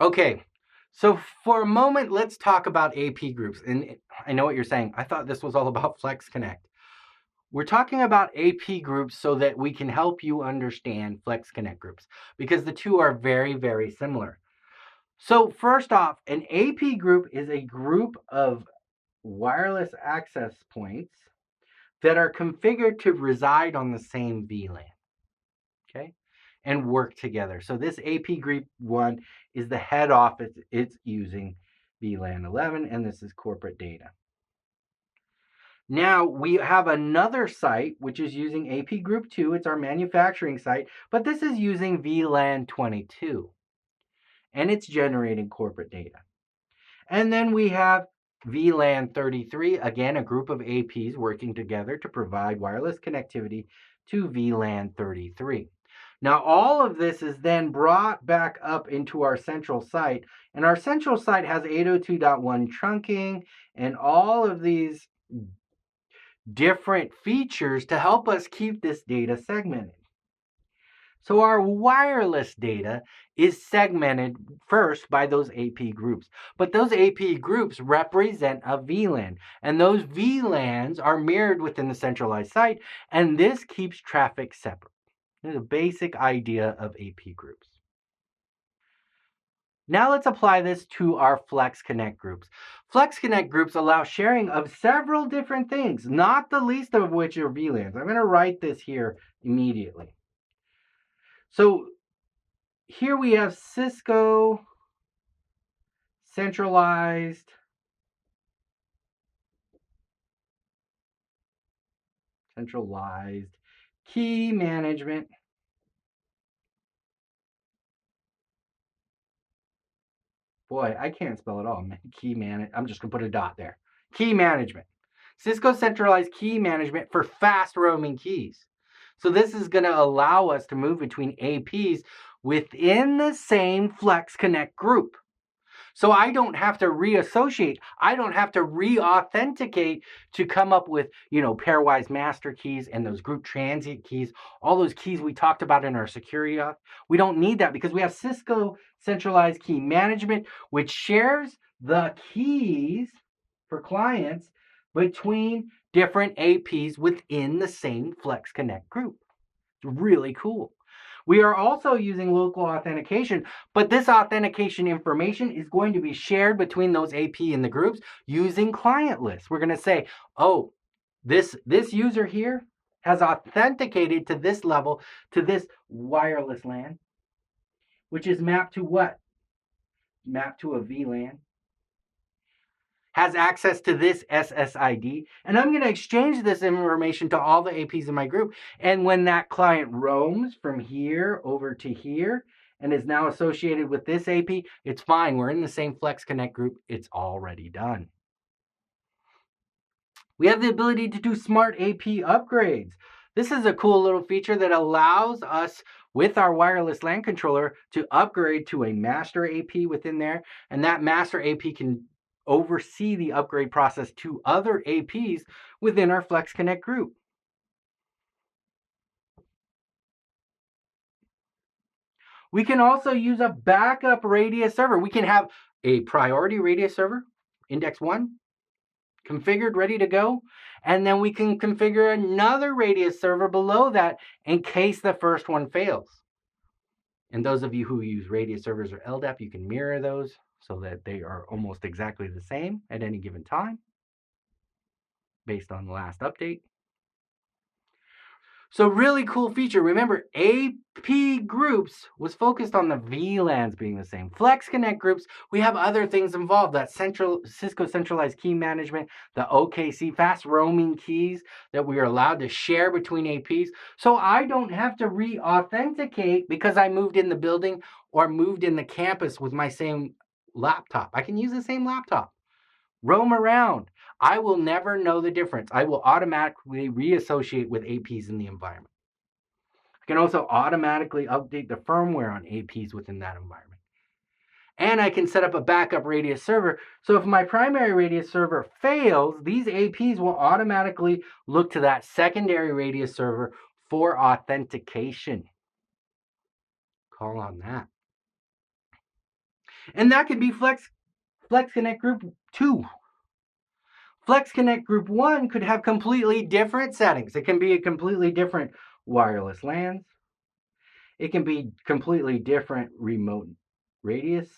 Okay, so for a moment, let's talk about AP groups. And I know what you're saying. I thought this was all about FlexConnect. We're talking about AP groups so that we can help you understand FlexConnect groups because the two are very, very similar. So first off, an AP group is a group of wireless access points that are configured to reside on the same VLAN, okay, and work together. So this AP group 1 is the head office. It's using VLAN 11, and this is corporate data. Now we have another site which is using AP Group 2. It's our manufacturing site, but this is using VLAN 22, and it's generating corporate data. And then we have VLAN 33, again, a group of APs working together to provide wireless connectivity to VLAN 33. Now, all of this is then brought back up into our central site, and our central site has 802.1 trunking and all of these different features to help us keep this data segmented. So our wireless data is segmented first by those AP groups. But those AP groups represent a VLAN, and those VLANs are mirrored within the centralized site, and this keeps traffic separate. This is a basic idea of AP groups. Now let's apply this to our FlexConnect groups. FlexConnect groups allow sharing of several different things, not the least of which are VLANs. I'm going to write this here immediately. So here we have Cisco Centralized Key Management. Boy, I can't spell it all. I'm just going to put a dot there. Key Management. Cisco Centralized Key Management for fast roaming keys. So this is going to allow us to move between APs within the same FlexConnect group. So I don't have to reassociate. I don't have to re-authenticate to come up with, pairwise master keys and those group transient keys, all those keys we talked about in our security auth. We don't need that because we have Cisco Centralized Key Management, which shares the keys for clients between different APs within the same FlexConnect group. It's really cool. We are also using local authentication, but this authentication information is going to be shared between those AP and the groups using client lists. We're going to say, oh, this user here has authenticated to this level, to this wireless LAN, which is mapped to what? Mapped to a VLAN. Has access to this SSID, and I'm going to exchange this information to all the APs in my group. And when that client roams from here over to here and is now associated with this AP, it's fine. We're in the same FlexConnect group. It's already done. We have the ability to do smart AP upgrades. This is a cool little feature that allows us with our wireless LAN controller to upgrade to a master AP within there, and that master AP can oversee the upgrade process to other APs within our FlexConnect group. We can also use a backup radius server. We can have a priority radius server, index 1, configured, ready to go. And then we can configure another radius server below that in case the first one fails. And those of you who use radius servers or LDAP, you can mirror those so that they are almost exactly the same at any given time based on the last update. So really cool feature. Remember, AP groups was focused on the VLANs being the same. FlexConnect groups, we have other things involved. That Cisco Centralized Key Management, the OKC, fast roaming keys that we are allowed to share between APs. So I don't have to re-authenticate because I moved in the building or moved in the campus with my same laptop. I can use the same laptop. Roam around. I will never know the difference. I will automatically reassociate with APs in the environment. I can also automatically update the firmware on APs within that environment. And I can set up a backup radius server. So if my primary radius server fails, these APs will automatically look to that secondary radius server for authentication. Call on that. And that could be FlexConnect Group 2. FlexConnect Group 1 could have completely different settings. It can be a completely different wireless LANs. It can be completely different remote radius.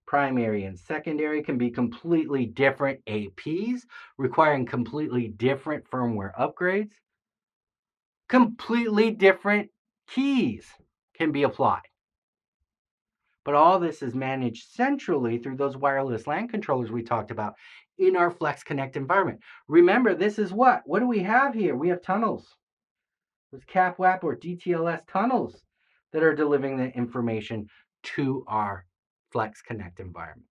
Primary and secondary can be completely different APs, requiring completely different firmware upgrades. Completely different keys can be applied. But all this is managed centrally through those wireless LAN controllers we talked about in our FlexConnect environment. Remember, this is what? What do we have here? We have tunnels. Those CAP-WAP or DTLS tunnels that are delivering the information to our FlexConnect environment.